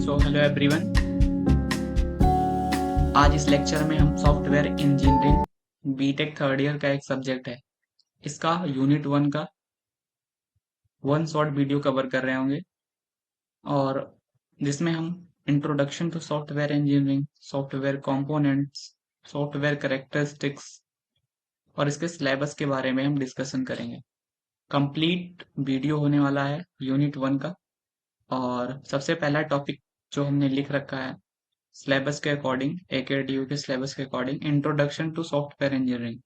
So hello everyone. आज इस lecture में हम software engineering BTech third year का एक सब्जेक्ट है, इसका यूनिट 1 का वन शॉर्ट वीडियो कवर कर रहे होंगे, और जिसमें हम introduction to software engineering, software components, software characteristics और इसके सिलेबस के बारे में हम डिस्कशन करेंगे। कंप्लीट वीडियो होने वाला है यूनिट 1 का। और सबसे पहला टॉपिक जो हमने लिख रखा है सिलेबस के अकॉर्डिंग, एकेडीयू के सिलेबस के according, introduction to software engineering.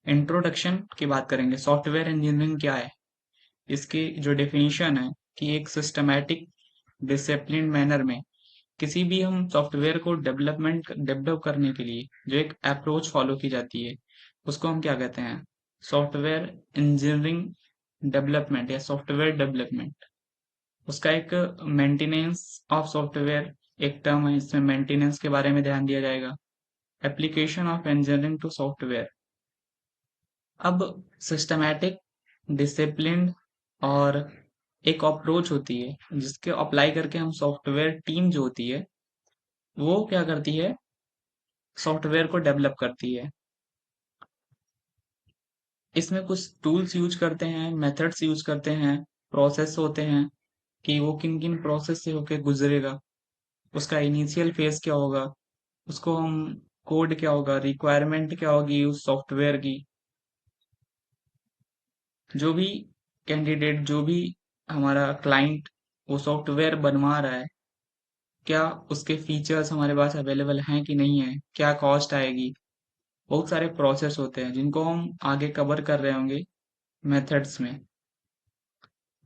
Introduction की बात करेंगे। सॉफ्टवेयर इंजीनियरिंग क्या है, इसकी जो डेफिनेशन है कि एक सिस्टमैटिक डिसिप्लिन मैनर में किसी भी हम सॉफ्टवेयर को डेवलप करने के लिए जो एक अप्रोच फॉलो की जाती है उसको हम क्या कहते हैं, सॉफ्टवेयर इंजीनियरिंग डेवलपमेंट या सॉफ्टवेयर डेवलपमेंट। उसका एक मेंटेनेंस ऑफ सॉफ्टवेयर एक टर्म है, इसमें मेंटेनेंस के बारे में ध्यान दिया जाएगा। Application of engineering to software. अब सिस्टमैटिक डिसिप्लिन और एक अप्रोच होती है जिसके अप्लाई करके हम सॉफ्टवेयर टीम जो होती है वो क्या करती है, सॉफ्टवेयर को डेवलप करती है। इसमें कुछ टूल्स यूज करते हैं, मेथड्स यूज करते हैं, प्रोसेस होते हैं कि वो किन किन प्रोसेस से होके गुजरेगा, उसका इनिशियल फेज क्या होगा, उसको हम कोड क्या होगा, रिक्वायरमेंट क्या होगी उस सॉफ्टवेयर की। जो भी कैंडिडेट, जो भी हमारा क्लाइंट वो सॉफ्टवेयर बनवा रहा है, क्या उसके फीचर्स हमारे पास अवेलेबल हैं कि नहीं है, क्या कॉस्ट आएगी। बहुत सारे प्रोसेस होते हैं जिनको हम आगे कवर कर रहे होंगे मेथड्स में।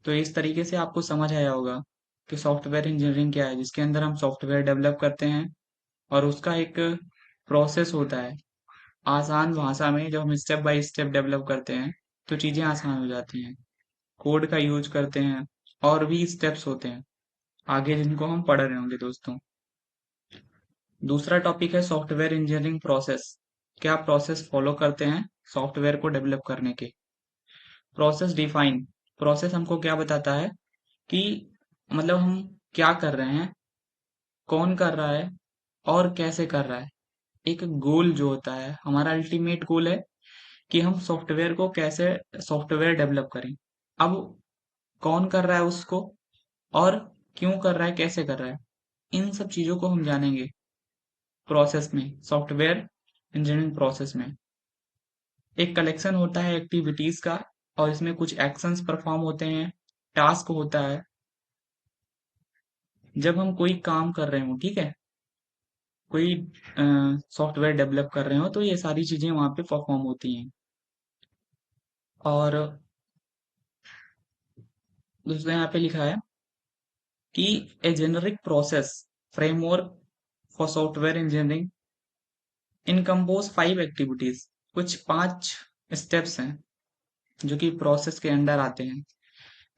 तो इस तरीके से आपको समझ आया होगा कि सॉफ्टवेयर इंजीनियरिंग क्या है, जिसके अंदर हम सॉफ्टवेयर डेवलप करते हैं और उसका एक प्रोसेस होता है। आसान भाषा में जब हम स्टेप बाय स्टेप डेवलप करते हैं तो चीज़ें आसान हो जाती हैं। कोड का यूज करते हैं और भी स्टेप्स होते हैं आगे जिनको हम पढ़ रहे होंगे दोस्तों। दूसरा टॉपिक है सॉफ्टवेयर इंजीनियरिंग प्रोसेस। क्या प्रोसेस फॉलो करते हैं सॉफ्टवेयर को डेवलप करने के। Process define. प्रोसेस हमको क्या बताता है कि मतलब हम क्या कर रहे हैं, कौन कर रहा है और कैसे कर रहा है। एक गोल जो होता है, हमारा अल्टीमेट गोल है कि हम सॉफ्टवेयर को कैसे सॉफ्टवेयर डेवलप करें। अब कौन कर रहा है उसको और क्यों कर रहा है, कैसे कर रहा है, इन सब चीजों को हम जानेंगे प्रोसेस में, सॉफ्टवेयर इंजीनियरिंग प्रोसेस में। एक कलेक्शन होता है एक्टिविटीज का और इसमें कुछ एक्शंस परफॉर्म होते हैं, टास्क होता है। जब हम कोई काम कर रहे हो, ठीक है, कोई सॉफ्टवेयर डेवलप कर रहे हो तो ये सारी चीजें वहां पे परफॉर्म होती हैं। और दूसरा यहाँ पे लिखा है कि a generic process framework for software engineering encompass 5 activities. कुछ 5 स्टेप्स हैं जो कि प्रोसेस के अंडर आते हैं।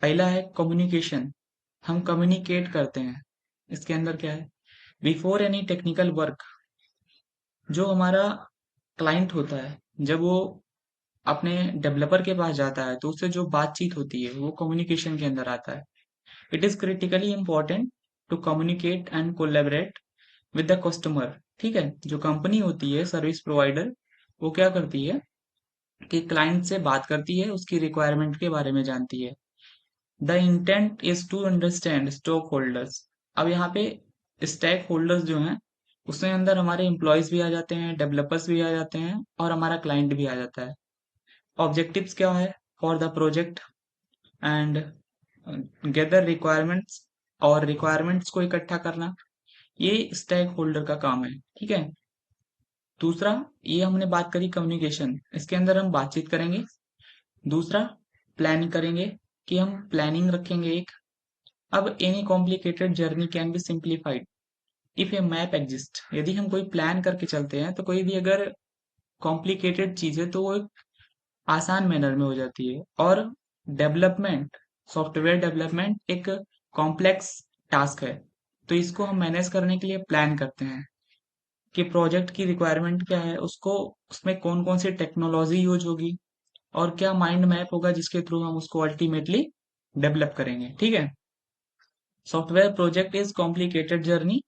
पहला है कम्युनिकेशन। हम कम्युनिकेट करते हैं। इसके अंदर क्या है, बिफोर एनी टेक्निकल वर्क। जो हमारा क्लाइंट होता है जब वो अपने डेवलपर के पास जाता है तो उससे जो बातचीत होती है वो कम्युनिकेशन के अंदर आता है। It is critically important to communicate and collaborate with the customer. ठीक है, जो कंपनी होती है सर्विस प्रोवाइडर, वो क्या करती है कि क्लाइंट से बात करती है, उसकी रिक्वायरमेंट के बारे में जानती है। The intent is to understand stakeholders. अब यहाँ पे स्टेक होल्डर्स जो हैं उसके अंदर हमारे एम्प्लॉयज भी आ जाते हैं, डेवलपर्स भी आ जाते हैं और हमारा क्लाइंट भी आ जाता है। ऑब्जेक्टिव्स क्या है for the project and gather requirements, और रिक्वायरमेंट्स को इकट्ठा करना, ये स्टेक होल्डर का काम है। ठीक है। दूसरा, ये हमने बात करी कम्युनिकेशन, इसके अंदर हम बातचीत करेंगे। दूसरा, प्लान करेंगे कि हम प्लानिंग रखेंगे एक। अब any complicated journey can be simplified if A map exist. यदि हम कोई प्लान करके चलते हैं तो कोई भी अगर कॉम्प्लिकेटेड चीज है तो वो एक आसान मैनर में हो जाती है। और डेवलपमेंट, सॉफ्टवेयर डेवलपमेंट एक कॉम्प्लेक्स टास्क है, तो इसको हम मैनेज करने के लिए प्लान करते हैं कि प्रोजेक्ट की रिक्वायरमेंट क्या है, उसको उसमें कौन कौन सी टेक्नोलॉजी यूज होगी और क्या माइंड मैप होगा जिसके थ्रू हम उसको अल्टीमेटली डेवलप करेंगे। ठीक है। Software project is complicated journey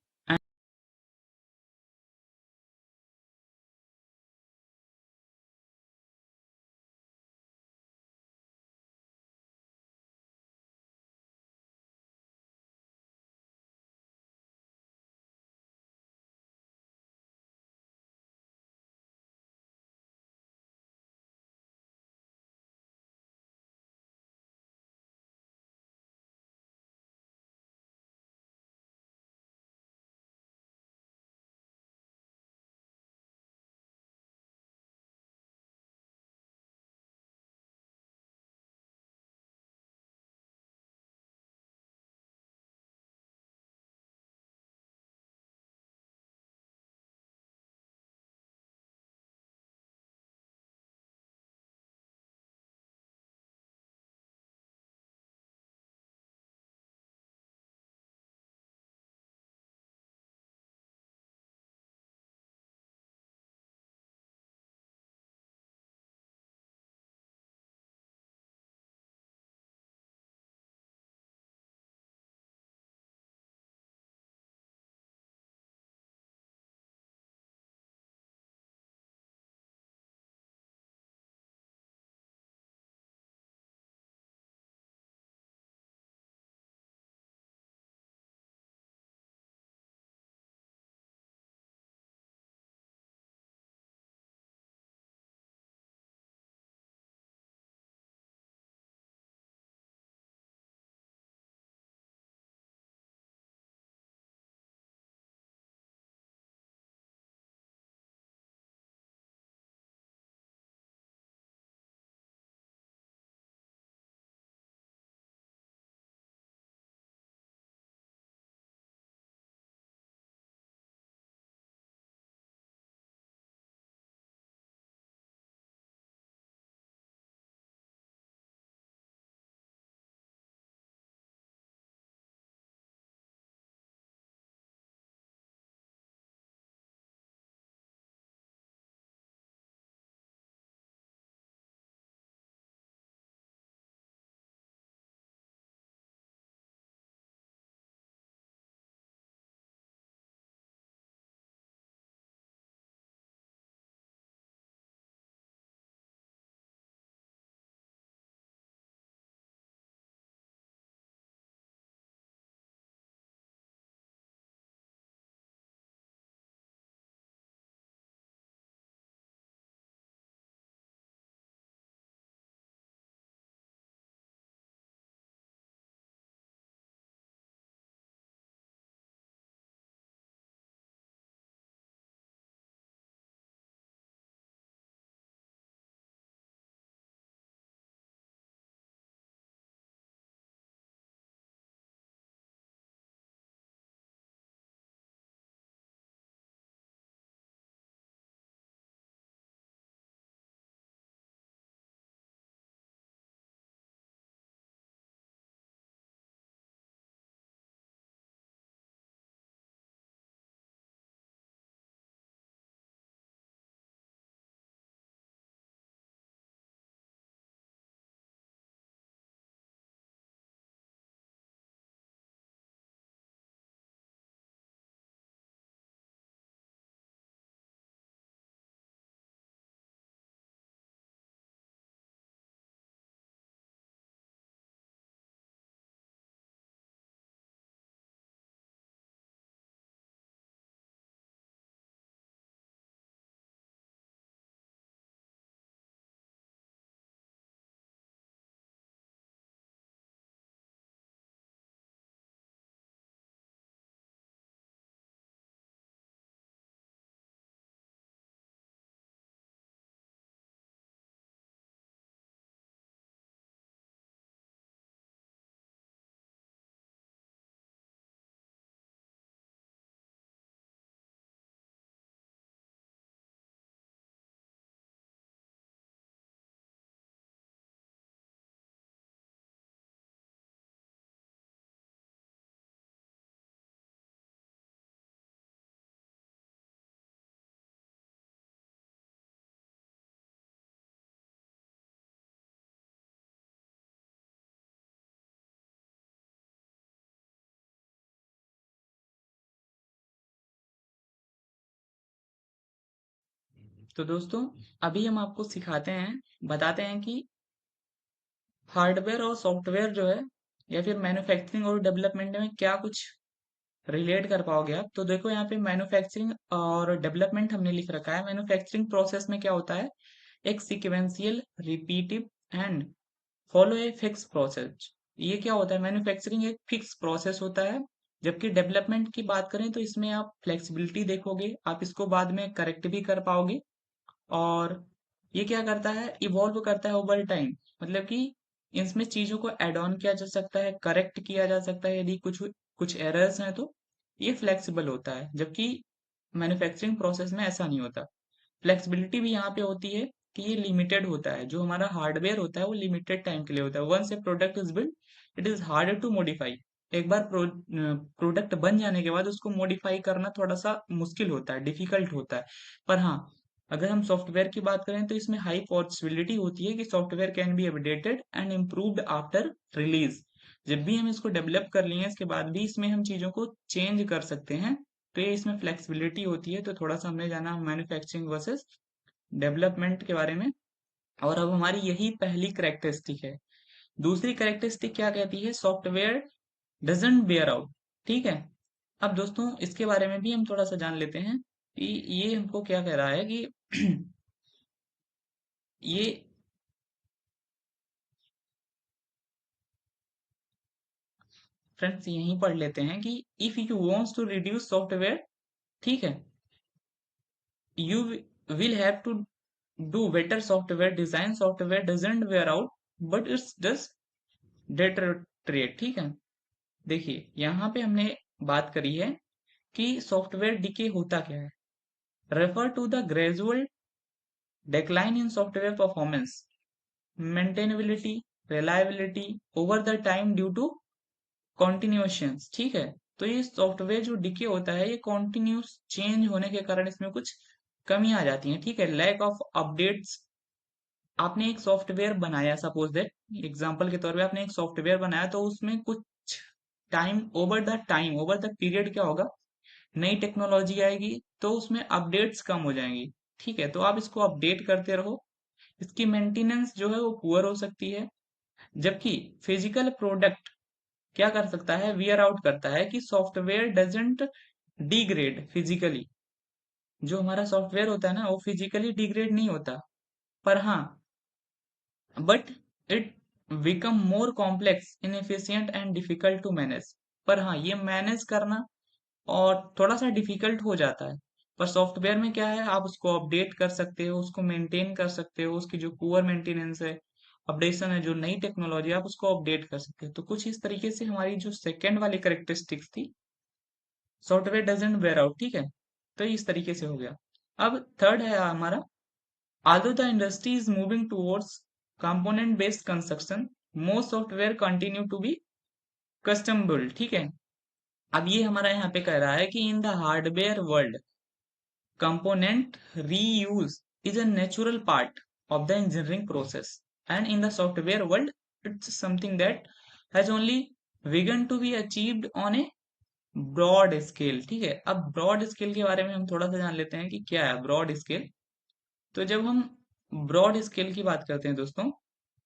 तो दोस्तों, अभी हम आपको सिखाते हैं, बताते हैं कि हार्डवेयर और सॉफ्टवेयर जो है या फिर मैन्युफैक्चरिंग और डेवलपमेंट में क्या कुछ रिलेट कर पाओगे आप। तो देखो, यहाँ पे मैन्युफैक्चरिंग और डेवलपमेंट हमने लिख रखा है। मैन्युफैक्चरिंग प्रोसेस में क्या होता है, एक sequential, repetitive and follow a fix process. ये क्या होता है, मैन्युफैक्चरिंग एक फिक्स प्रोसेस होता है। जबकि डेवलपमेंट की बात करें तो इसमें आप फ्लेक्सिबिलिटी देखोगे, आप इसको बाद में करेक्ट भी कर पाओगे। और ये क्या करता है, इवॉल्व करता है ओवर टाइम। मतलब कि इसमें चीजों को ऐड ऑन किया जा सकता है, करेक्ट किया जा सकता है यदि कुछ कुछ एरर्स हैं तो। ये फ्लेक्सिबल होता है, जबकि मैन्युफैक्चरिंग प्रोसेस में ऐसा नहीं होता। फ्लेक्सिबिलिटी भी यहाँ पे होती है कि ये लिमिटेड होता है। जो हमारा हार्डवेयर होता है वो लिमिटेड टाइम के लिए होता है। Once a product is build, it is harder to modify. एक बार प्रोडक्ट बन जाने के बाद उसको मॉडिफाई करना थोड़ा सा मुश्किल होता है, डिफिकल्ट होता है। पर हाँ, अगर हम सॉफ्टवेयर की बात करें तो इसमें हाई पॉसिबिलिटी होती है कि software can be updated and improved after release. जब भी हम इसको डेवलप कर लिए इसके बाद भी इसमें हम चीजों को चेंज कर सकते हैं। तो ये इसमें फ्लेक्सिबिलिटी होती है। तो थोड़ा सा हमने जाना मैन्युफैक्चरिंग वर्सेस डेवलपमेंट के बारे में। और अब हमारी यही पहली करेक्टरिस्टिक है। दूसरी करेक्टरिस्टिक क्या कहती है, सॉफ्टवेयर डजंट बेयर आउट। ठीक है। अब दोस्तों, इसके बारे में भी हम थोड़ा सा जान लेते हैं कि ये हमको क्या कह रहा है कि ये फ्रेंड्स यहीं पढ़ लेते हैं कि if you wants to reduce software, ठीक है, you will have to do better software design. Software doesn't wear out but it's just deteriorate. ठीक है। देखिए, यहाँ पे हमने बात करी है कि सॉफ्टवेयर डिके होता क्या है। Refer to the gradual decline in software performance, maintainability, reliability over the time due to continuations। ठीक है। तो ये सॉफ्टवेयर जो डिके होता है ये कॉन्टिन्यूस चेंज होने के कारण इसमें कुछ कमी आ जाती है। ठीक है। Lack of updates. आपने एक सॉफ्टवेयर बनाया, सपोज दैट एग्जांपल के तौर पे आपने एक सॉफ्टवेयर बनाया, तो उसमें कुछ टाइम ओवर द पीरियड क्या होगा, नई टेक्नोलॉजी आएगी तो उसमें अपडेट्स कम हो जाएंगी। ठीक है। तो आप इसको अपडेट करते रहो। इसकी मेंटेनेंस जो है वो पुअर हो सकती है। जबकि फिजिकल प्रोडक्ट क्या कर सकता है, वियर आउट करता है कि सॉफ्टवेयर डजेंट डिग्रेड फिजिकली। जो हमारा सॉफ्टवेयर होता है ना वो फिजिकली डिग्रेड नहीं होता। पर हाँ, but it become more complex, inefficient and difficult to manage. पर हाँ, ये मैनेज करना और थोड़ा सा डिफिकल्ट हो जाता है। पर सॉफ्टवेयर में क्या है, आप उसको अपडेट कर सकते हो, उसको मेंटेन कर सकते हो। उसकी जो पुअर मेंटेनेंस है, अपडेशन है, जो नई टेक्नोलॉजी आप उसको अपडेट कर सकते हो। तो कुछ इस तरीके से हमारी जो सेकंड वाली करेक्टरिस्टिक्स थी, सॉफ्टवेयर डजंट वेयर आउट। ठीक है। तो इस तरीके से हो गया। अब थर्ड है हमारा, although the industry is moving towards component based construction, most software continue to be custom built। ठीक है। अब ये हमारा यहाँ पे कह रहा है कि in the hardware world, component reuse is a natural part of the engineering process, and in the software world, it's something that has only begun to be achieved on a broad scale. ठीक है। अब broad scale के बारे में हम थोड़ा सा जान लेते हैं कि क्या है ब्रॉड स्केल। तो जब हम ब्रॉड स्केल की बात करते हैं दोस्तों,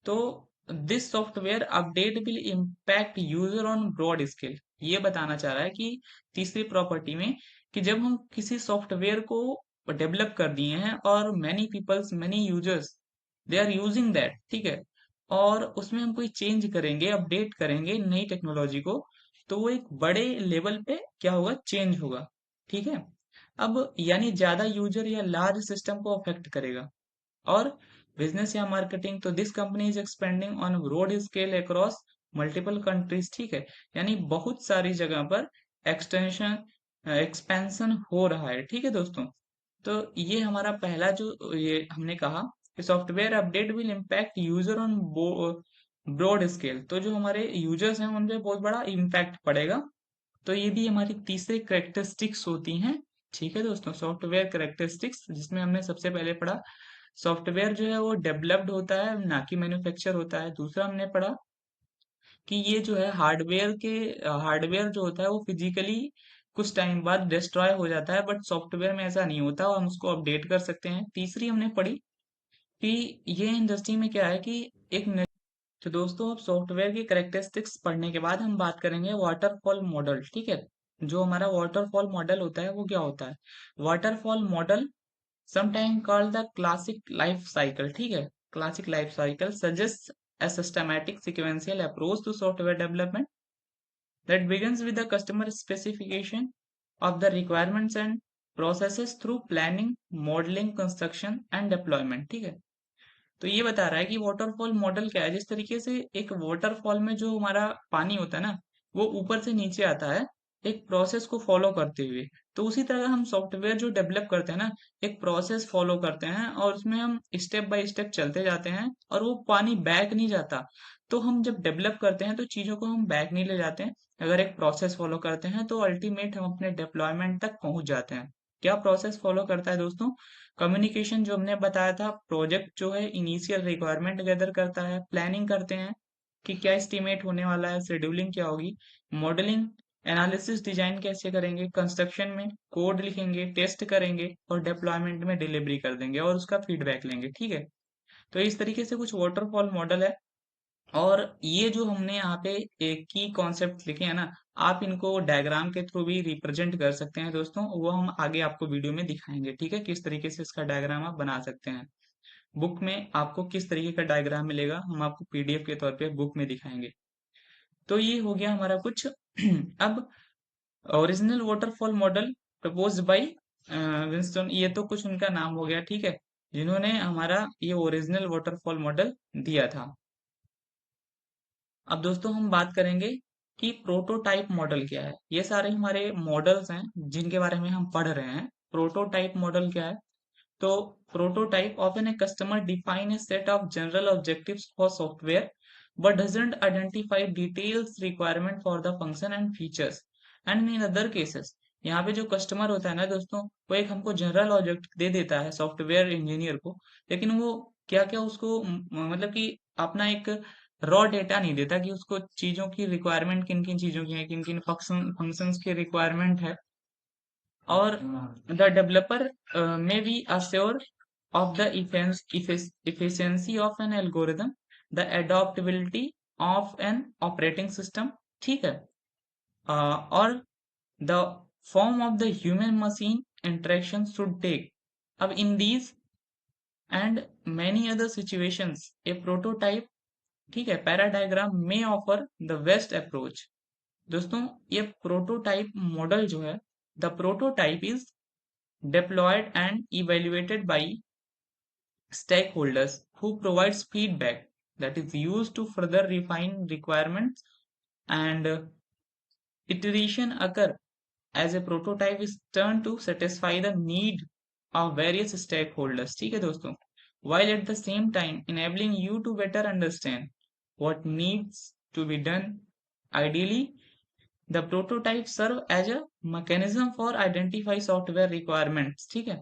तो this software update will impact user on broad scale. ये बताना चाह रहा है कि तीसरी प्रॉपर्टी में, कि जब हम किसी सॉफ्टवेयर को डेवलप कर दिए हैं और many peoples, many users, they are using that. ठीक है। और उसमें हम कोई चेंज करेंगे, अपडेट करेंगे नई टेक्नोलॉजी को, तो वो एक बड़े लेवल पे क्या होगा, चेंज होगा। ठीक है। अब यानी ज्यादा यूजर या लार्ज सिस्टम को अफेक्ट करेगा। और बिजनेस या मार्केटिंग, तो this company is expanding on broad scale across multiple countries. ठीक है। यानी बहुत सारी जगह पर एक्सटेंशन, एक्सपेंशन हो रहा है। ठीक है दोस्तों। तो ये हमारा पहला जो ये हमने कहा कि software update will impact user on broad scale. तो जो हमारे यूजर्स हैं उन पे बहुत बड़ा इम्पैक्ट पड़ेगा। तो ये भी हमारी तीसरी करेक्टरिस्टिक्स होती हैं। ठीक है दोस्तों, सॉफ्टवेयर करेक्टरिस्टिक्स, जिसमें हमने सबसे पहले पढ़ा सॉफ्टवेयर जो है वो डेवलप्ड होता है, ना कि मैन्युफैक्चर होता है। दूसरा हमने पढ़ा कि ये जो है हार्डवेयर जो होता है वो फिजिकली कुछ टाइम बाद डिस्ट्रॉय हो जाता है, बट सॉफ्टवेयर में ऐसा नहीं होता और हम उसको अपडेट कर सकते हैं। तीसरी हमने पढ़ी कि ये इंडस्ट्री में क्या है कि एक तो दोस्तों अब सॉफ्टवेयर की करेक्टरिस्टिक्स पढ़ने के बाद हम बात करेंगे वाटरफॉल मॉडल। ठीक है, जो हमारा वाटरफॉल मॉडल होता है वो क्या होता है? Waterfall model sometime called the classic life cycle. ठीक है, classic life cycle suggests a systematic sequential approach to software development that begins with the customer specification of the requirements and processes through planning, modeling, construction and deployment। ठीक है, तो ये बता रहा है कि वाटरफॉल मॉडल क्या है। जिस तरीके से एक वाटरफॉल में जो हमारा पानी होता है ना, वो ऊपर से नीचे आता है एक प्रोसेस को फॉलो करते हुए, तो उसी तरह हम सॉफ्टवेयर जो डेवलप करते हैं ना, एक प्रोसेस फॉलो करते हैं और उसमें हम स्टेप बाय स्टेप चलते जाते हैं और वो पानी बैक नहीं जाता। तो हम जब डेवलप करते हैं तो चीजों को हम बैक नहीं ले जाते हैं। अगर एक प्रोसेस फॉलो करते हैं तो अल्टीमेट हम अपने डिप्लॉयमेंट तक पहुंच जाते हैं। क्या प्रोसेस फॉलो करता है दोस्तों? कम्युनिकेशन, जो हमने बताया था। प्रोजेक्ट जो है इनिशियल रिक्वायरमेंट गैदर करता है, प्लानिंग करते हैं कि क्या एस्टिमेट होने वाला है, शेड्यूलिंग क्या होगी, मॉडलिंग, एनालिसिस, डिजाइन कैसे करेंगे, कंस्ट्रक्शन में कोड लिखेंगे, टेस्ट करेंगे और डिप्लॉयमेंट में डिलीवरी कर देंगे और उसका फीडबैक लेंगे। ठीक है, तो इस तरीके से कुछ वाटरफॉल मॉडल है। और ये जो हमने यहाँ पे एक की कॉन्सेप्ट लिखे हैं ना, आप इनको डायग्राम के थ्रू भी रिप्रेजेंट कर सकते हैं दोस्तों, वो हम आगे आपको वीडियो में दिखाएंगे। ठीक है, किस तरीके से इसका डायग्राम आप बना सकते हैं। बुक में आपको किस तरीके का डायग्राम मिलेगा हम आपको पीडीएफ के तौर पे बुक में दिखाएंगे। तो ये हो गया हमारा कुछ अब original waterfall model propose by Winston, ये तो कुछ उनका नाम हो गया। ठीक है, जिन्होंने हमारा ये ओरिजिनल वाटरफॉल मॉडल दिया था। अब दोस्तों हम बात करेंगे कि प्रोटोटाइप मॉडल क्या है। ये सारे हमारे मॉडल्स हैं जिनके बारे में हम पढ़ रहे हैं। प्रोटोटाइप मॉडल क्या है? तो prototype often a customer define a set of general objectives for software but doesn't identify details requirement for the function and features and in other cases। यहाँ पे जो कस्टमर होता है ना दोस्तों, वो एक हमको जनरल ऑब्जेक्ट दे देता है सॉफ्टवेयर इंजीनियर को, लेकिन वो क्या क्या उसको मतलब कि अपना एक रॉ डेटा नहीं देता कि उसको चीजों की रिक्वायरमेंट किन किन चीजों की है, किन किन फंक्शंस की रिक्वायरमेंट है। और the developer may be assured of the efficiency of an algorithm, the adaptability of an operating system। ठीक है, और the form of the human machine interaction should take। अब in these and many other situations a prototype, ठीक है, पैराडायग्राम may offer the best approach। दोस्तों ये prototype model जो है, the prototype is deployed and evaluated by stakeholders who provides feedback that is used to further refine requirements and iteration occur as a prototype is turned to satisfy the need of various stakeholders। ठीक है दोस्तों, while at the same time enabling you to better understand what needs to be done। Ideally the prototype serve as a mechanism for identify software requirements। ठीक है,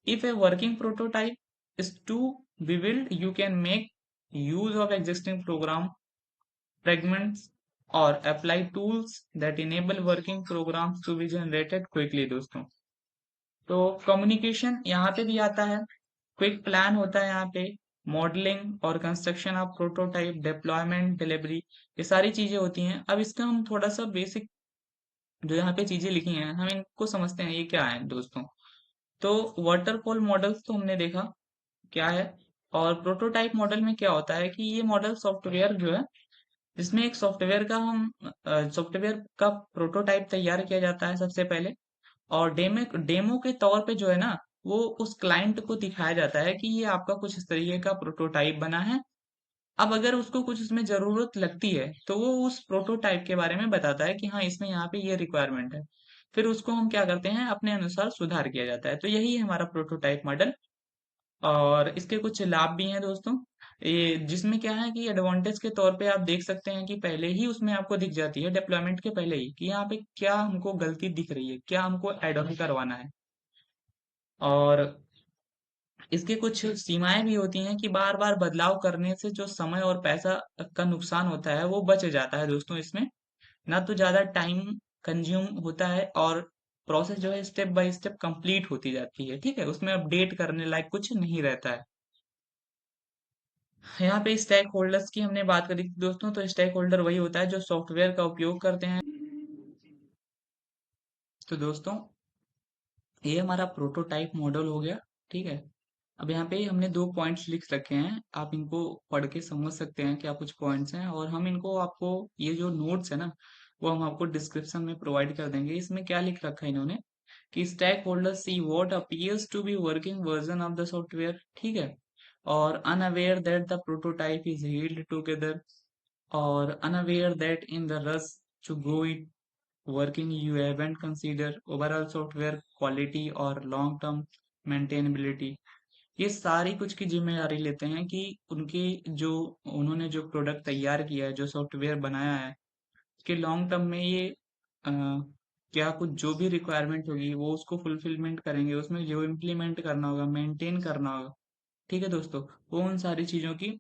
if a working prototype is to be built, you can make use of existing program fragments or apply tools that enable working programs to be generated quickly। दोस्तों तो communication यहाँ पे भी आता है, quick plan होता है यहाँ पे, मॉडलिंग और construction of prototype, deployment, delivery, ये सारी चीजें होती हैं। अब इसका हम थोड़ा सा बेसिक जो यहाँ पे चीजें लिखी हैं हम इनको समझते हैं, ये क्या है दोस्तों। तो वाटरफॉल मॉडल्स तो हमने देखा क्या है, और प्रोटोटाइप मॉडल में क्या होता है कि ये मॉडल सॉफ्टवेयर जो है, जिसमें एक सॉफ्टवेयर का हम सॉफ्टवेयर का प्रोटोटाइप तैयार किया जाता है सबसे पहले, और डेमो डेमो के तौर पे जो है ना, वो उस क्लाइंट को दिखाया जाता है कि ये आपका कुछ इस तरीके का प्रोटोटाइप बना है। अब अगर उसको कुछ इसमें जरूरत लगती है तो वो उस प्रोटोटाइप के बारे में बताता है कि हाँ इसमें यहाँ पे ये रिक्वायरमेंट है, फिर उसको हम क्या करते हैं अपने अनुसार सुधार किया जाता है। तो यही है हमारा प्रोटोटाइप मॉडल, और इसके कुछ लाभ भी हैं दोस्तों। ये जिसमें क्या है कि एडवांटेज के तौर पे आप देख सकते हैं कि पहले ही उसमें आपको दिख जाती है डिप्लॉयमेंट के पहले ही कि यहाँ पे क्या हमको गलती दिख रही है, क्या हमको ऐड ऑन करवाना है। और इसके कुछ सीमाएं भी होती हैं कि बार बार बदलाव करने से जो समय और पैसा का नुकसान होता है वो बच जाता है दोस्तों। इसमें ना तो ज्यादा टाइम कंज्यूम होता है और प्रोसेस जो है स्टेप बाय स्टेप कंप्लीट होती जाती है, ठीक है, उसमें अपडेट करने लायक कुछ नहीं रहता है। यहाँ पे स्टेक होल्डर्स की हमने बात करी थी दोस्तों, तो स्टेक होल्डर वही होता है जो सॉफ्टवेयर का उपयोग करते हैं। तो दोस्तों ये हमारा प्रोटोटाइप मॉडल हो गया, ठीक है। अब यहाँ पे हमने दो पॉइंट्स लिख रखे हैं, आप इनको पढ़ के समझ सकते हैं क्या कुछ पॉइंट्स हैं, और हम इनको आपको ये जो नोट्स है ना वो हम आपको डिस्क्रिप्शन में प्रोवाइड कर देंगे। इसमें क्या लिख रखा है इन्होंने कि stakeholder see what appears to be working version of the software, ठीक है, और unaware that the prototype is held together, और unaware that in the rush to grow it working you haven't considered overall software quality or long term maintainability। ये सारी कुछ की जिम्मेदारी लेते हैं कि उनकी जो उन्होंने जो प्रोडक्ट तैयार किया है, जो सॉफ्टवेयर बनाया है, कि लॉन्ग टर्म में ये क्या कुछ जो भी रिक्वायरमेंट होगी वो उसको फुलफिलमेंट करेंगे, उसमें जो इम्प्लीमेंट करना होगा, मेंटेन करना होगा, ठीक है दोस्तों, वो उन सारी चीजों की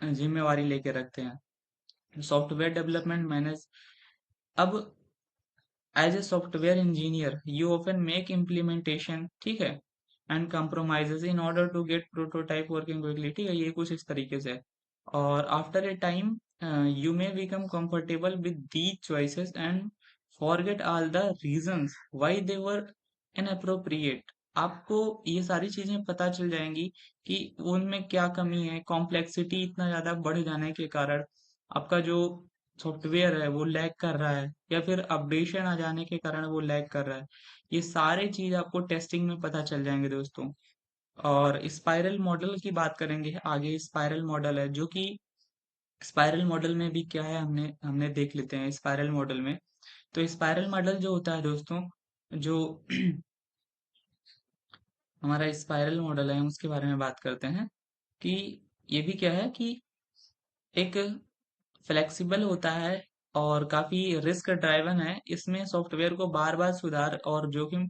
जिम्मेवारी लेके रखते हैं। Software development manage. अब as a software engineer you often make implementation, ठीक है, and compromises in order to get prototype working quickly, ठीक है, ये कुछ इस तरीके से। और after a time you may become comfortable with these choices and forget all the reasons why they were inappropriate. आपको ये सारी चीजें पता चल जाएंगी कि उनमें क्या कमी है, कॉम्प्लेक्सिटी इतना ज्यादा बढ़ जाने के कारण आपका जो सॉफ्टवेयर है वो लैग कर रहा है, या फिर अपडेशन आ जाने के कारण वो लैग कर रहा है। ये सारे चीज आपको टेस्टिंग में पता चल जाएंगे दोस्तों। और स्पाइरल मॉडल की बात करेंगे आगे। स्पाइरल मॉडल है जो कि स्पाइरल मॉडल में भी क्या है हमने हमने देख लेते हैं स्पाइरल मॉडल में। तो स्पाइरल मॉडल जो होता है दोस्तों, जो हमारा स्पाइरल मॉडल है हम उसके बारे में बात करते हैं कि ये भी क्या है कि एक फ्लेक्सिबल होता है और काफी रिस्क ड्राइवन है। इसमें सॉफ्टवेयर को बार बार सुधार और जोखिम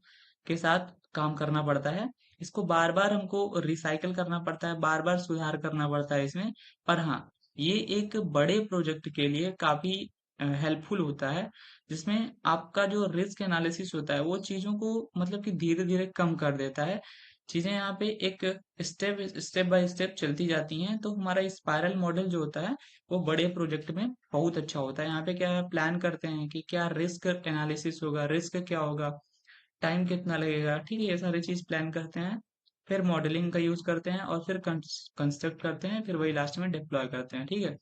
के साथ काम करना पड़ता है। इसको बार बार हमको रिसाइकल करना पड़ता है, बार बार सुधार करना पड़ता है इसमें। पर हाँ, ये एक बड़े प्रोजेक्ट के लिए काफी हेल्पफुल होता है, जिसमें आपका जो रिस्क एनालिसिस होता है वो चीजों को मतलब कि धीरे धीरे कम कर देता है। चीजें यहाँ पे एक स्टेप स्टेप बाय स्टेप चलती जाती हैं। तो हमारा स्पाइरल मॉडल जो होता है वो बड़े प्रोजेक्ट में बहुत अच्छा होता है। यहाँ पे क्या है, प्लान करते हैं कि क्या रिस्क एनालिसिस होगा, रिस्क क्या होगा, टाइम कितना लगेगा, ठीक है, ये सारी चीज प्लान करते हैं। फिर मॉडलिंग का यूज करते हैं और फिर कंस्ट्रक्ट करते हैं, फिर वही लास्ट में डिप्लॉय करते हैं, ठीक है।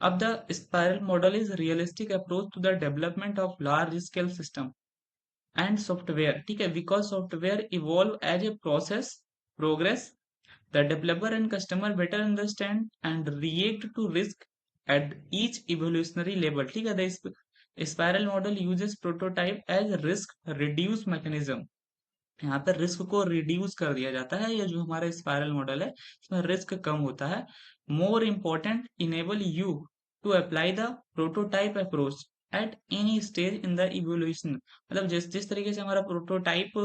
अब the spiral model is realistic approach to the development of large scale system and software, ठीक है, because software evolve as a process progress. The developer and customer better understand and react to risk at each evolutionary level, ठीक है। The spiral model uses prototype as risk reduce mechanism। यहाँ पर risk को reduce कर दिया जाता है। ये जो हमारा स्पाइरल मॉडल है इसमें रिस्क कम होता है। More important enable you to apply the prototype approach at any stage in the evolution. मतलब जिस जिस तरीके से हमारा प्रोटोटाइप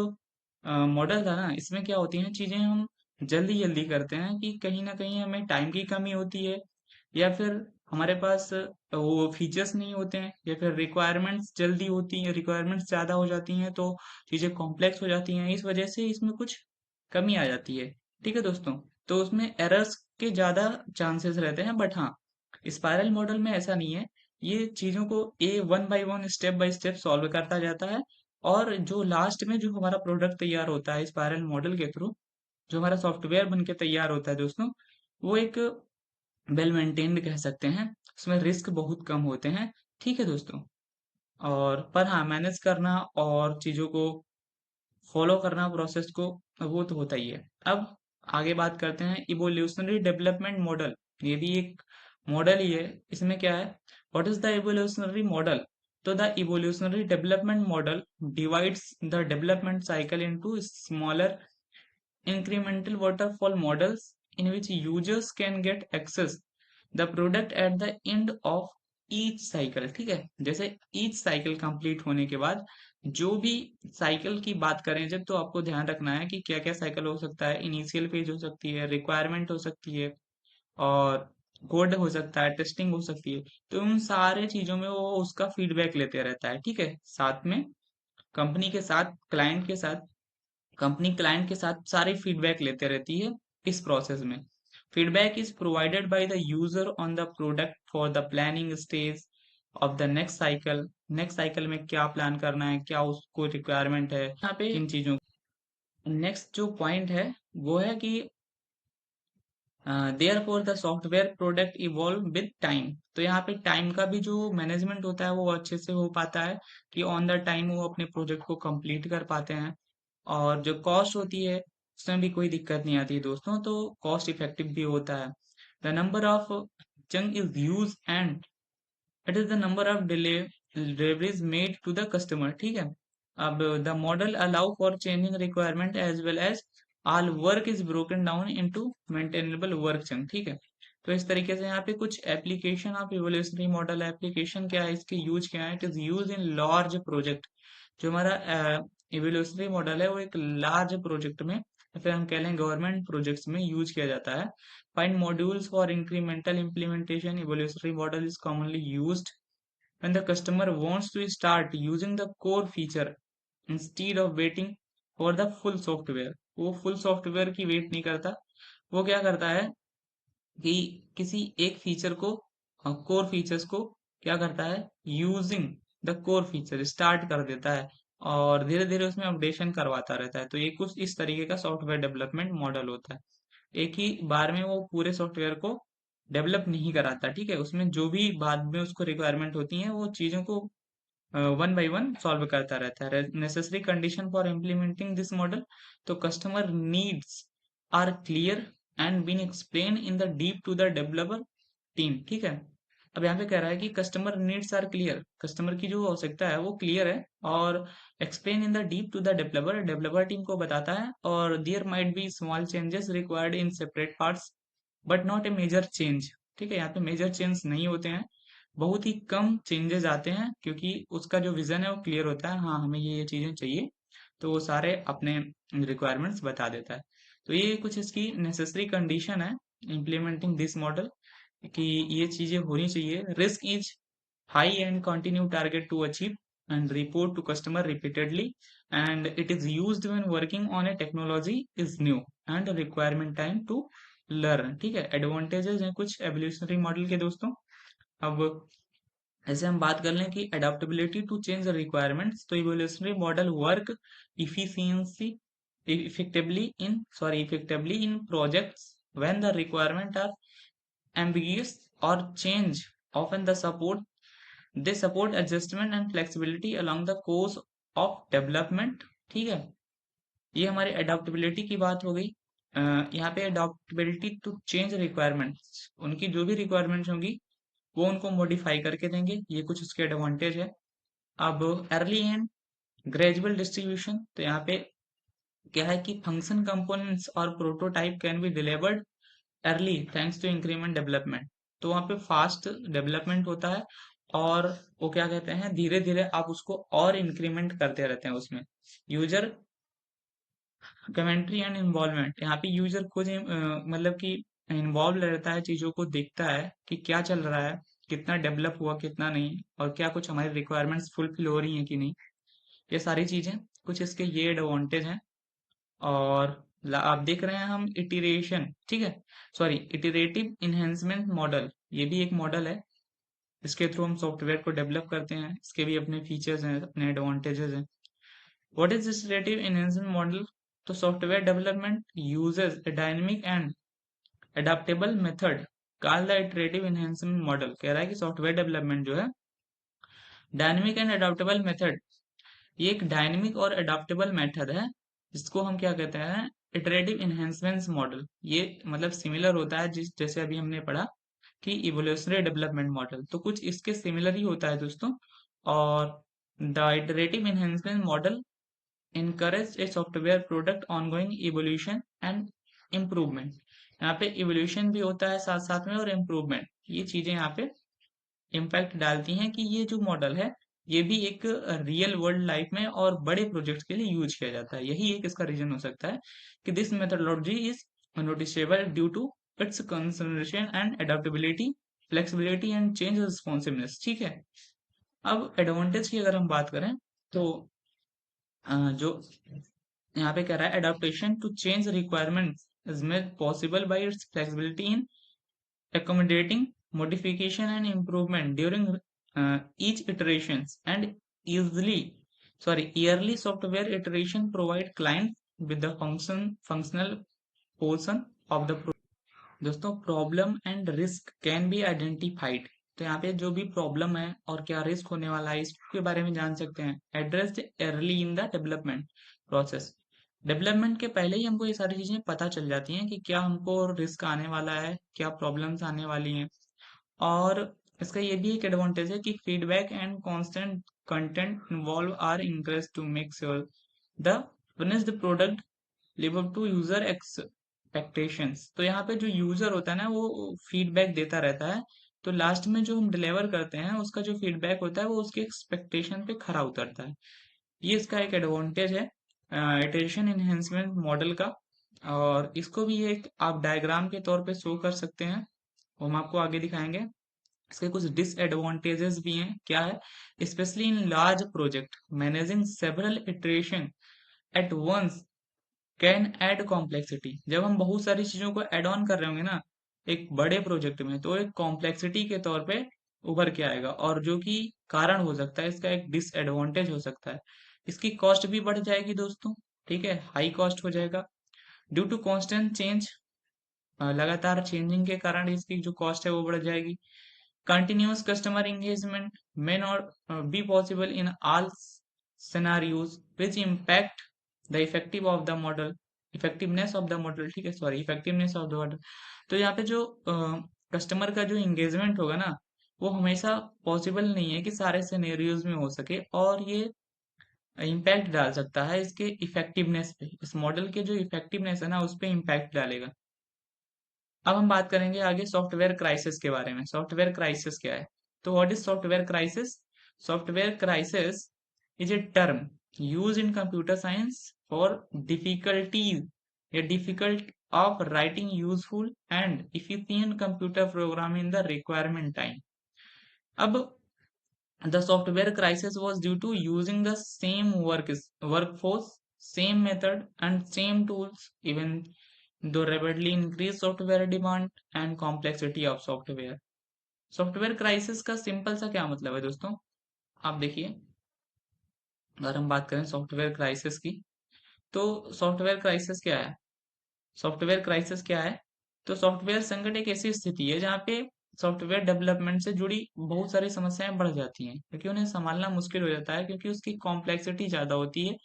मॉडल था ना, इसमें क्या होती हैं चीजें, हम जल्दी जल्दी करते हैं कि कहीं ना कहीं हमें टाइम की कमी होती है, या फिर हमारे पास वो फीचर्स नहीं होते हैं, या फिर रिक्वायरमेंट्स जल्दी होती हैं, रिक्वायरमेंट्स ज्यादा हो जाती हैं तो चीजें कॉम्प्लेक्स हो जाती हैं। इस वजह से इसमें कुछ कमी आ जाती है, ठीक है दोस्तों। तो उसमें एरर्स के ज्यादा चांसेस रहते हैं। बट हाँ, स्पाइरल मॉडल में ऐसा नहीं है। ये चीजों को a one by one step by step solve करता जाता है, और जो लास्ट में जो हमारा प्रोडक्ट तैयार होता है स्पाइरल मॉडल के थ्रू, जो हमारा सॉफ्टवेयर बन के तैयार होता है दोस्तों, वो एक वेल मेंटेन्ड कह सकते हैं। उसमें रिस्क बहुत कम होते हैं, ठीक है दोस्तों। और पर हाँ, मैनेज करना और चीजों को फॉलो करना प्रोसेस को, वो तो होता ही है। अब आगे बात करते हैं इवोल्यूशनरी डेवलपमेंट मॉडल। ये भी एक मॉडल ही है। इसमें क्या है, what is the evolutionary model. तो the evolutionary development model divides the development cycle into smaller incremental waterfall models in which users can get access the product at the end of each cycle, ठीक है। जैसे each cycle complete होने के बाद, जो भी cycle की बात करें जब, तो आपको ध्यान रखना है कि क्या क्या साइकिल हो सकता है। इनिशियल फेज हो सकती है, रिक्वायरमेंट हो सकती है, और कोड हो सकता है, टेस्टिंग हो सकती है। तो उन सारे चीजों में वो उसका फीडबैक लेते रहता है, ठीक है। साथ में कंपनी के साथ, क्लाइंट के साथ, कंपनी क्लाइंट के साथ सारी फीडबैक लेते रहती है इस प्रोसेस में। Feedback is provided by the user on the product for the planning stage of the next cycle. Next cycle में क्या प्लान करना है, क्या उसको रिक्वायरमेंट है, यहाँ पे इन चीजों। नेक्स्ट जो पॉइंट है वो है कि therefore the software product evolve with time. तो यहाँ पे टाइम का भी जो मैनेजमेंट होता है वो अच्छे से हो पाता है, कि ऑन द टाइम वो अपने प्रोजेक्ट को कंप्लीट कर पाते हैं। और जो कॉस्ट होती है उसमें भी कोई दिक्कत नहीं आती है दोस्तों, तो कॉस्ट इफेक्टिव भी होता है। The number of chunk is use and it is the number of deliveries made to the customer, ठीक है। अब the model allow for changing requirement as well as all work is broken down into maintainable work chunk, ठीक है। तो इस तरीके से यहाँ पे कुछ application of evolutionary model, application क्या है, इसके यूज क्या है। It is use in large project. जो हमारा इवोल्यूशनरी मॉडल है वो एक लार्ज प्रोजेक्ट में, या फिर हम कह लें गवर्नमेंट प्रोजेक्ट्स में यूज किया जाता है। Find modules for incremental implementation. Evolutionary model is commonly used when the customer wants to start using the core feature instead of waiting for the full software। वो full software की wait नहीं करता, वो क्या करता है कि किसी एक फीचर को, कोर फीचर्स को क्या करता है, using the core feature start कर देता है, और धीरे धीरे उसमें अपडेशन करवाता रहता है। तो ये कुछ इस तरीके का सॉफ्टवेयर डेवलपमेंट मॉडल होता है। एक ही बार में वो पूरे सॉफ्टवेयर को डेवलप नहीं कराता, ठीक है। उसमें जो भी बाद में उसको रिक्वायरमेंट होती है वो चीजों को वन बाय वन सॉल्व करता रहता है। Necessary condition for implementing this model. तो customer needs are clear and been explain in the deep to the developer team, ठीक है। अब यहाँ पे कह रहा है कि customer needs are clear, customer की जो आवश्यकता है वो क्लियर है, और explain in the deep to the developer, developer team को बताता है। और there might be small changes required in separate parts but not a major change, ठीक है। यहाँ पे मेजर चेंज नहीं होते हैं, बहुत ही कम चेंजेस आते हैं, क्योंकि उसका जो विजन है वो क्लियर होता है, हाँ हमें ये चीजें चाहिए, तो वो सारे अपने रिक्वायरमेंट्स बता देता है। तो ये कुछ इसकी नेसेसरी कंडीशन है इम्प्लीमेंटिंग दिस मॉडल, कि ये चीजें होनी चाहिए। Risk is high and continue target to achieve and report to customer repeatedly and it is used when working on a technology is new and requirement time to learn, ठीक है। Advantages हैं कुछ evolutionary model के दोस्तों। अब ऐसे हम बात कर लें कि अडेप्टेबिलिटी टू चेंज रिक्वायरमेंट्स। तो evolutionary model work efficiency effectively in projects when the requirement are ambiguous or change often the support they support adjustment and flexibility along the course of development, ठीक है। ये हमारी adaptability की बात हो गई। यहाँ पे अडॉप्टेबिलिटी टू चेंज रिक्वायरमेंट्स, उनकी जो भी रिक्वायरमेंट्स होंगी वो उनको मॉडिफाई करके देंगे, ये कुछ उसके एडवांटेज है। अब अर्ली एंड ग्रेजुअल डिस्ट्रीब्यूशन। तो यहाँ पे क्या है कि फंक्शन कंपोनेंट्स और prototype can be delivered early thanks to increment development. तो वहाँ पे फास्ट डेवलपमेंट होता है, और वो क्या कहते हैं, धीरे धीरे आप उसको और इंक्रीमेंट करते रहते हैं उसमें। User commentary and involvement. यहाँ पे यूजर खुद मतलब कि इन्वॉल्व रहता है, चीजों को देखता है कि क्या चल रहा है, कितना डेवलप हुआ कितना नहीं, और क्या कुछ हमारी रिक्वायरमेंट्स फुलफिल हो रही हैं कि नहीं। ये सारी चीजें कुछ इसके ये एडवांटेज हैं। और आप देख रहे हैं हम इटिरेशन, ठीक है, सॉरी इटिरेटिव इन्हेंसमेंट मॉडल, ये भी एक मॉडल है। इसके थ्रू हम सॉफ्टवेयर को डेवलप करते हैं, इसके भी अपने फीचर्स हैं, अपने एडवांटेजेस हैं। What is this iterative enhancement model? तो software development uses a dynamic and adaptable method called the iterative enhancement model. कह रहा है कि सॉफ्टवेयर डेवलपमेंट जो है डायनेमिक एंड अडेप्टेबल मेथड, ये एक डायनेमिक और अडॉप्टेबल मेथड है, जिसको हम क्या कहते हैं, इटरेटिव इन्हेंसमेंट मॉडल। ये मतलब सिमिलर होता है जिस जैसे अभी हमने पढ़ा कि इवोल्यूशनरी डेवलपमेंट मॉडल, तो कुछ इसके सिमिलर ही होता है दोस्तों। और the iterative enhancement model encourage a software product ongoing evolution and improvement। यहाँ पे इवोल्यूशन भी होता है साथ साथ में, और इम्प्रूवमेंट, ये चीजें यहाँ पे इम्पैक्ट डालती हैं कि ये जो मॉडल है ये भी एक रियल वर्ल्ड लाइफ में और बड़े प्रोजेक्ट्स के लिए यूज किया जाता है। यही एक इसका रीजन हो सकता है कि this methodology is noticeable due to its concentration and adaptability, flexibility and change responsiveness. ठीक है, अब एडवांटेज की अगर हम बात करें तो जो यहाँ पे कह रहा है adaptation to change requirement is made possible by its flexibility in accommodating modification and improvement during each iterations and easily yearly software iteration provide client with the functional portion of the दोस्तों problem and risk can be identified. तो यहाँ पे जो भी problem है और क्या risk होने वाला है इसके बारे में जान सकते हैं। Address early in the development process, development के पहले ही हमको ये सारी चीजें पता चल जाती हैं कि क्या हमको रिस्क आने वाला है, क्या प्रॉब्लम्स आने वाली हैं। और इसका ये भी एक एडवांटेज है कि feedback and constant content involve are encourage to make sure the finished product live up to user expectations. तो यहाँ पे जो यूजर होता है ना वो फीडबैक देता रहता है, तो लास्ट में जो हम डिलीवर करते हैं उसका जो फीडबैक होता है वो उसके एक्सपेक्टेशन पे खरा उतरता है। ये इसका एक एडवांटेज है इटरेशन इनहेंसमेंट मॉडल का। और इसको भी एक आप डायग्राम के तौर पे शो कर सकते हैं, वो हम आपको आगे दिखाएंगे। इसके कुछ डिसएडवांटेजेस भी हैं, क्या है specially in large project managing several iteration at once can add complexity. जब हम बहुत सारी चीजों को ऐड ऑन कर रहे होंगे ना एक बड़े प्रोजेक्ट में, तो एक कॉम्प्लेक्सिटी के तौर पे उभर के आएगा और जो कि कारण हो सकता है, इसका एक डिसएडवांटेज हो सकता है। इसकी कॉस्ट भी बढ़ जाएगी दोस्तों, ठीक है, हाई कॉस्ट हो जाएगा ड्यू टू कांस्टेंट चेंज। लगातार चेंजिंग के कारण इसकी जो कॉस्ट है वो बढ़ जाएगी। Continuous customer engagement may not be possible in all scenarios which impact the effectiveness of the model, ठीक है, sorry effectiveness of the model. तो यहाँ पे जो कस्टमर का जो एंगेजमेंट होगा ना वो हमेशा पॉसिबल नहीं है कि सारे सिनेरियोज में हो सके, और ये इम्पैक्ट डाल सकता है इसके इफेक्टिवनेस पे। इस मॉडल के जो इफेक्टिवनेस है ना उस पे इम्पैक्ट डालेगा। अब हम बात करेंगे आगे सॉफ्टवेयर क्राइसिस के बारे में। सॉफ्टवेयर क्राइसिस क्या है? तो what is software crisis? Software crisis is a term use in computer science for difficulties या difficult of writing useful and efficient computer program in the requirement time. अब the software crisis was due to using the same workforce, same method, and same tools, even though rapidly increased software demand and complexity of software। Software crisis का simple सा क्या मतलब है दोस्तों? आप देखिए, अगर हम बात करें सॉफ्टवेयर क्राइसिस की, तो सॉफ्टवेयर क्राइसिस क्या है? सॉफ्टवेयर क्राइसिस क्या है? तो सॉफ्टवेयर संकट एक ऐसी स्थिति है जहाँ पे सॉफ्टवेयर डेवलपमेंट से जुड़ी बहुत सारी समस्याएं बढ़ जाती हैं, क्योंकि उन्हें संभालना मुश्किल हो जाता है, क्योंकि उसकी कॉम्प्लेक्सिटी ज्यादा होती है।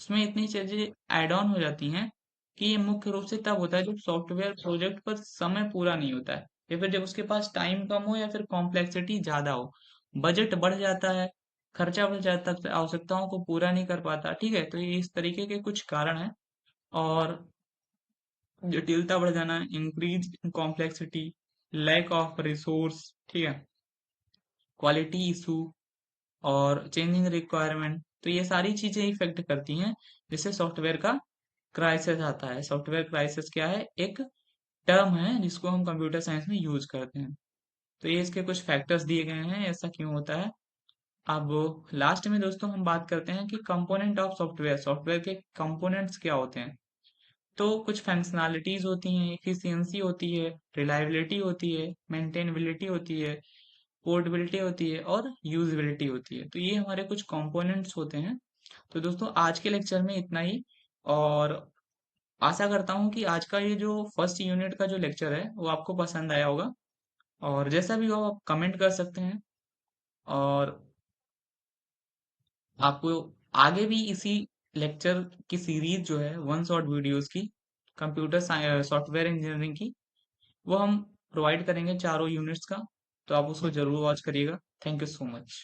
उसमें इतनी चीजें एड ऑन हो जाती हैं कि ये मुख्य रूप से तब होता है जब सॉफ्टवेयर प्रोजेक्ट पर समय पूरा नहीं होता है, या फिर जब उसके पास टाइम कम हो, या फिर कॉम्प्लेक्सिटी ज्यादा हो, बजट बढ़ जाता है, खर्चा बढ़ जाता है, आवश्यकताओं को पूरा नहीं कर पाता। ठीक है, तो ये इस तरीके के कुछ कारण हैं। और जटिलता बढ़ जाना, increase in complexity, lack of resource, ठीक है, क्वालिटी इशू और चेंजिंग रिक्वायरमेंट, तो ये सारी चीजें इफेक्ट करती हैं जिससे सॉफ्टवेयर का क्राइसिस आता है। सॉफ्टवेयर क्राइसिस क्या है? एक टर्म है जिसको हम कंप्यूटर साइंस में यूज करते हैं। तो ये इसके कुछ फैक्टर्स दिए गए हैं ऐसा क्यों होता है। अब लास्ट में दोस्तों हम बात करते हैं कि कंपोनेंट ऑफ सॉफ्टवेयर, सॉफ्टवेयर के कंपोनेंट्स क्या होते हैं। तो कुछ फंक्शनैलिटीज होती हैं, एफिशिएंसी होती है, रिलायबिलिटी होती है, मेंटेनेबिलिटी होती है, पोर्टेबिलिटी होती है और यूजेबिलिटी होती है। तो ये हमारे कुछ कंपोनेंट्स होते हैं। तो दोस्तों आज के लेक्चर में इतना ही, और आशा करता हूँ कि आज का ये जो फर्स्ट यूनिट का जो लेक्चर है वो आपको पसंद आया होगा। और जैसा भी हो आप कमेंट कर सकते हैं, और आपको आगे भी इसी लेक्चर की सीरीज जो है वन शॉट वीडियोस की कंप्यूटर सॉफ्टवेयर इंजीनियरिंग की, वो हम प्रोवाइड करेंगे चारों यूनिट्स का। तो आप उसको जरूर वॉच करिएगा। Thank you so much.